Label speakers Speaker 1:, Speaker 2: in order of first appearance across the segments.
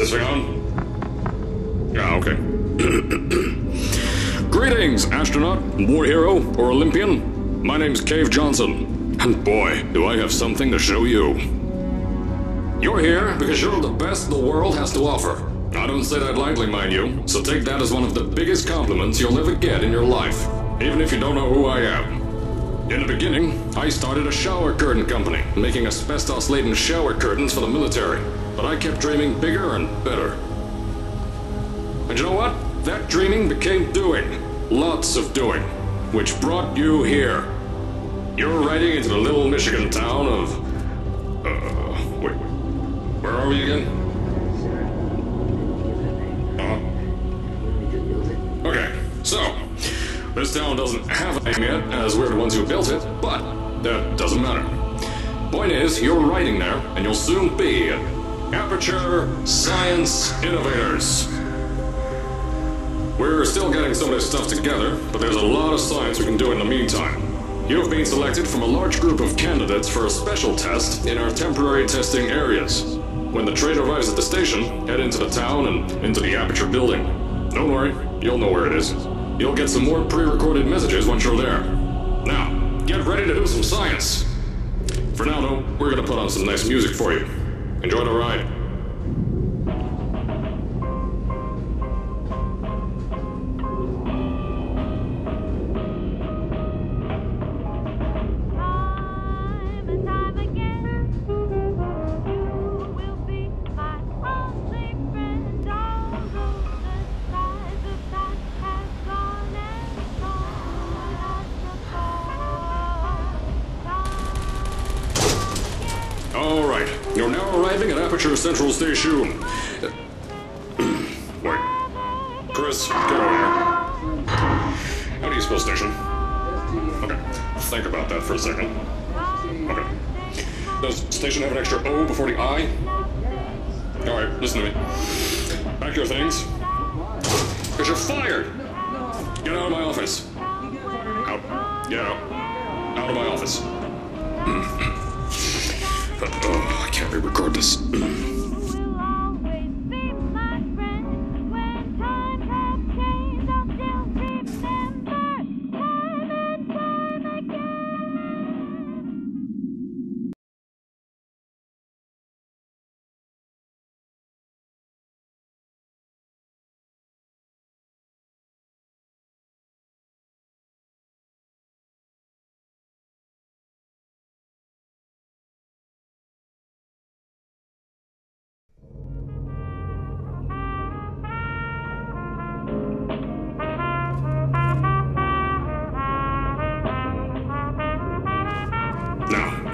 Speaker 1: this thing on? Yeah, okay. Greetings, astronaut, war hero, or Olympian. My name's Cave Johnson, and boy, do I have something to show you. You're here because you're the best the world has to offer. I don't say that lightly, mind you, so take that as one of the biggest compliments you'll ever get in your life, even if you don't know who I am. In the beginning, I started a shower curtain company, making asbestos-laden shower curtains for the military, but I kept dreaming bigger and better. And you know what? That dreaming became doing. Lots of doing. Which brought you here. You're riding into the little Michigan town of... wait. Where are we again? Okay, so... this town doesn't have a name yet, as we're the ones who built it, but that doesn't matter. Point is, you're riding there, and you'll soon be at Aperture Science Innovators. We're still getting some of this stuff together, but there's a lot of science we can do in the meantime. You've been selected from a large group of candidates for a special test in our temporary testing areas. When the train arrives at the station, head into the town and into the Aperture building. Don't worry, you'll know where it is. You'll get some more pre-recorded messages once you're there. Now, get ready to do some science. For now, though, we're gonna put on some nice music for you. Enjoy the ride. Alright, you're now arriving at Aperture Central Station. Wait. Chris, get over here. How do you spell station? Okay, think about that for a second. Okay. Does station have an extra O before the I? Alright, listen to me. Pack your things. Because you're fired! Get out of my office. Out. Get out. Out of my office. Oh, I can't re-record this.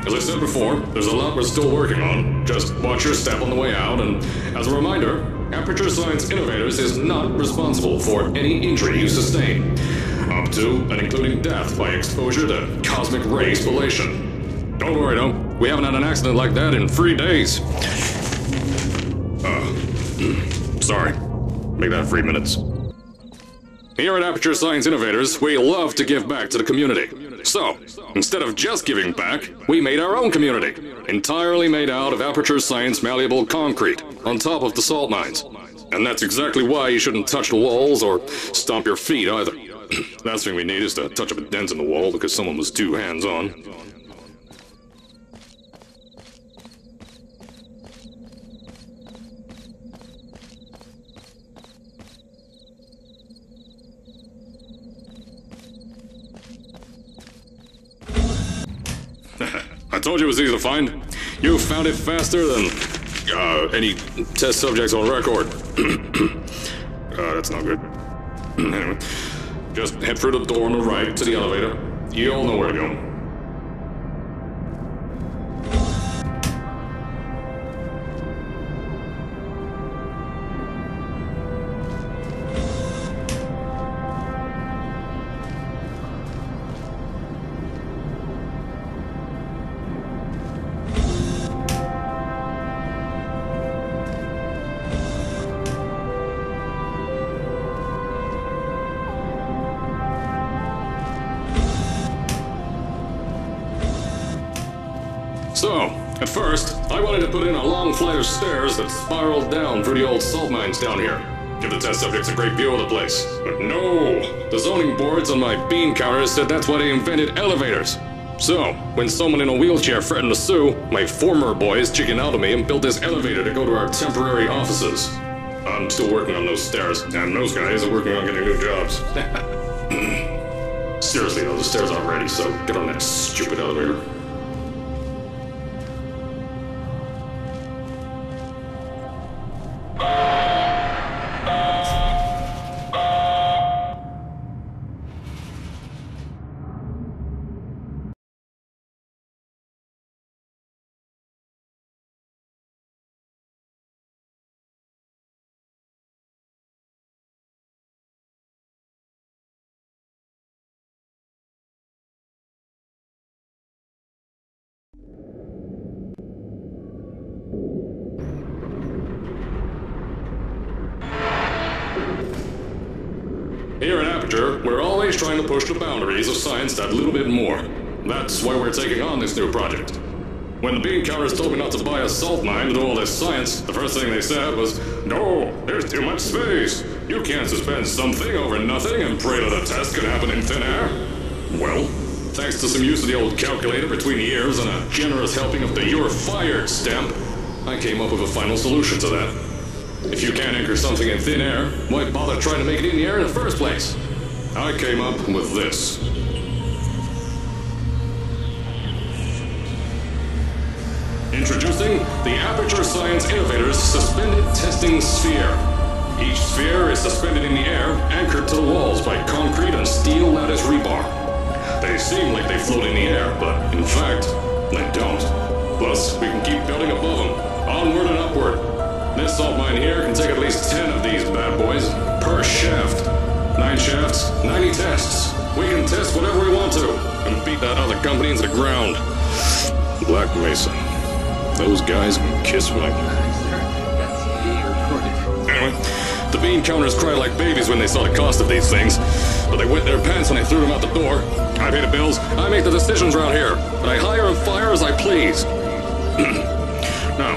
Speaker 1: As I said before, there's a lot we're still working on. Just watch your step on the way out, and as a reminder, Aperture Science Innovators is not responsible for any injury you sustain, up to and including death by exposure to cosmic ray spallation. Don't worry though, we haven't had an accident like that in 3 days. Sorry. Make that 3 minutes. Here at Aperture Science Innovators, we love to give back to the community. So, instead of just giving back, we made our own community, entirely made out of Aperture Science malleable concrete, on top of the salt mines. And that's exactly why you shouldn't touch the walls or stomp your feet either. Last thing we need is to touch up a dent in the wall because someone was too hands-on. I told you it was easy to find. You found it faster than any test subjects on record. That's not good. Anyway, just head through the door on the right to the elevator. You'll know where to go. So, At first, I wanted to put in a long flight of stairs that spiraled down through the old salt mines down here. Give the test subjects a great view of the place. But no! The zoning boards on my bean counters said that's why they invented elevators. So, when someone in a wheelchair threatened to sue, my former boys chickened out of me and built this elevator to go to our temporary offices. I'm still working on those stairs, and those guys are working on getting new jobs. Seriously though, the stairs aren't ready, so get on that stupid elevator. Here at Aperture, we're always trying to push the boundaries of science that little bit more. That's why we're taking on this new project. When the bean counters told me not to buy a salt mine to do all this science, the first thing they said was, "No, there's too much space. You can't suspend something over nothing and pray that a test can happen in thin air." Well, thanks to some use of the old calculator between the ears and a generous helping of the "you're fired" stamp, I came up with a final solution to that. If you can't anchor something in thin air, why bother trying to make it in the air in the first place? I came up with this. Introducing the Aperture Science Innovators Suspended Testing Sphere. Each sphere is suspended in the air, anchored to the walls by concrete and steel lattice rebar. They seem like they float in the air, but in fact, they don't. Plus, we can keep building above them, onward and upward. This salt mine here can take at least 10 of these bad boys per shaft. 9 shafts, 90 tests. We can test whatever we want to and beat that other company into the ground. Black Mesa. Those guys can kiss my... Anyway, the bean counters cried like babies when they saw the cost of these things, but they wet their pants when I threw them out the door. I pay the bills, I make the decisions around here, and I hire and fire as I please. Now,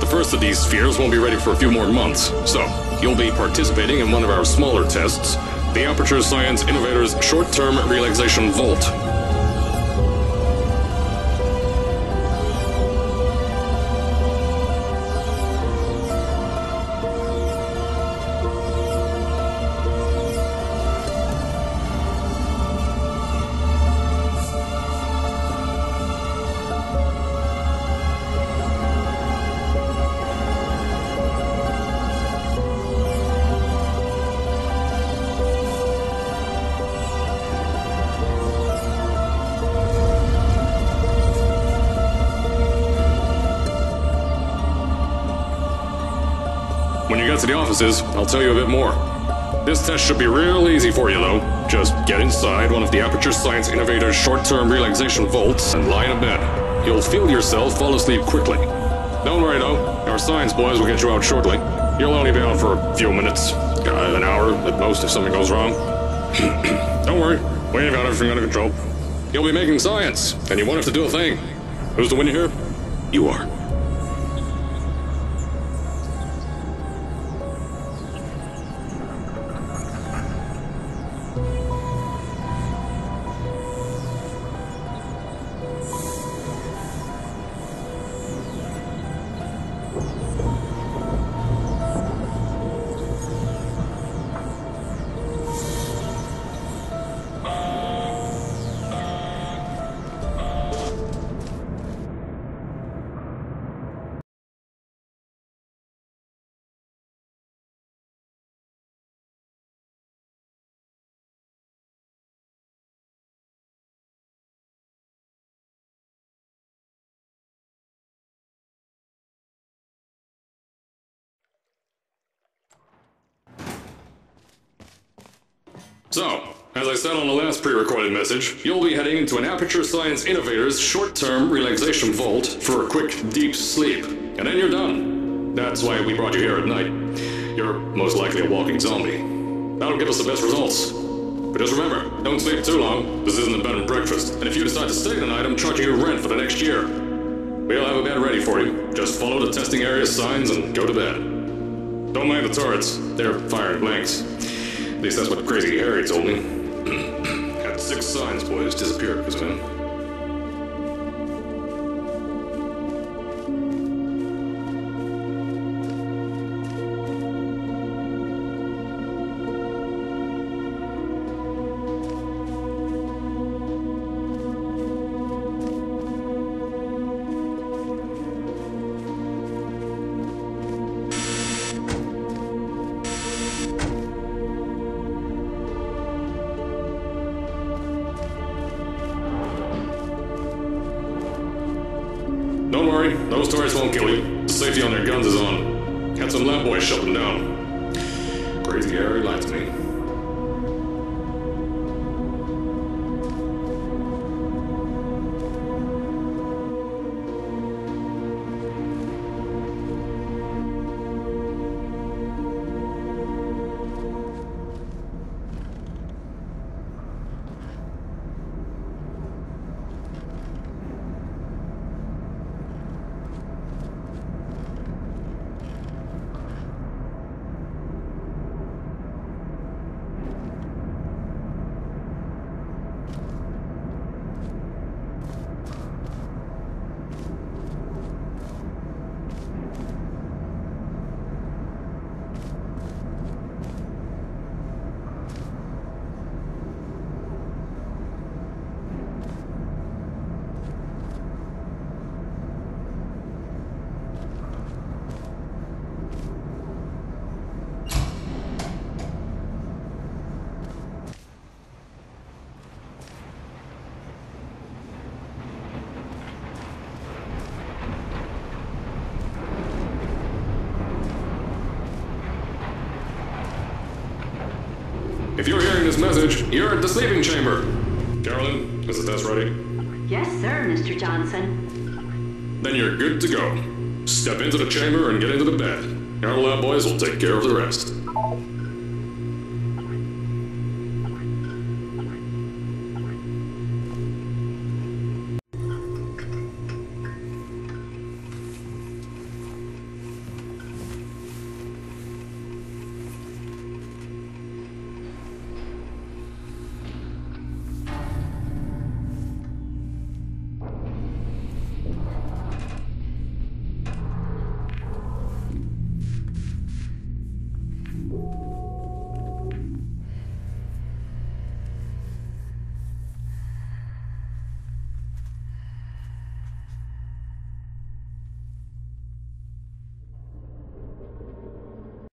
Speaker 1: the first of these spheres won't be ready for a few more months, so you'll be participating in one of our smaller tests, the Aperture Science Innovators Short-Term Relaxation Vault. When you get to the offices, I'll tell you a bit more. This test should be real easy for you, though. Just get inside one of the Aperture Science Innovators short-term relaxation vaults and lie in a bed. You'll feel yourself fall asleep quickly. Don't worry, though. Our science boys will get you out shortly. You'll only be out for a few minutes. An hour at most if something goes wrong. Don't worry. We've got everything under control. You'll be making science, and you won't have to do a thing. Who's the winner here? You are. So, as I said on the last pre-recorded message, you'll be heading into an Aperture Science Innovators short-term relaxation vault for a quick, deep sleep. And then you're done. That's why we brought you here at night. You're most likely a walking zombie. That'll give us the best results. But just remember, don't sleep too long. This isn't a bed and breakfast. And if you decide to stay the night, I'm charging you rent for the next year. We'll have a bed ready for you. Just follow the testing area signs and go to bed. Don't mind the turrets. They're firing blanks. At least that's what Crazy Harry told me. Had 6 signs, boys, disappeared because of him. Don't worry, those turrets won't kill you. The safety on their guns is on. Had some lab boys shut them down. Crazy Harry lied to me. If you're hearing this message, you're at the sleeping chamber. Carolyn, is the test ready?
Speaker 2: Yes, sir, Mr. Johnson.
Speaker 1: Then you're good to go. Step into the chamber and get into the bed. Our lab boys will take care of the rest.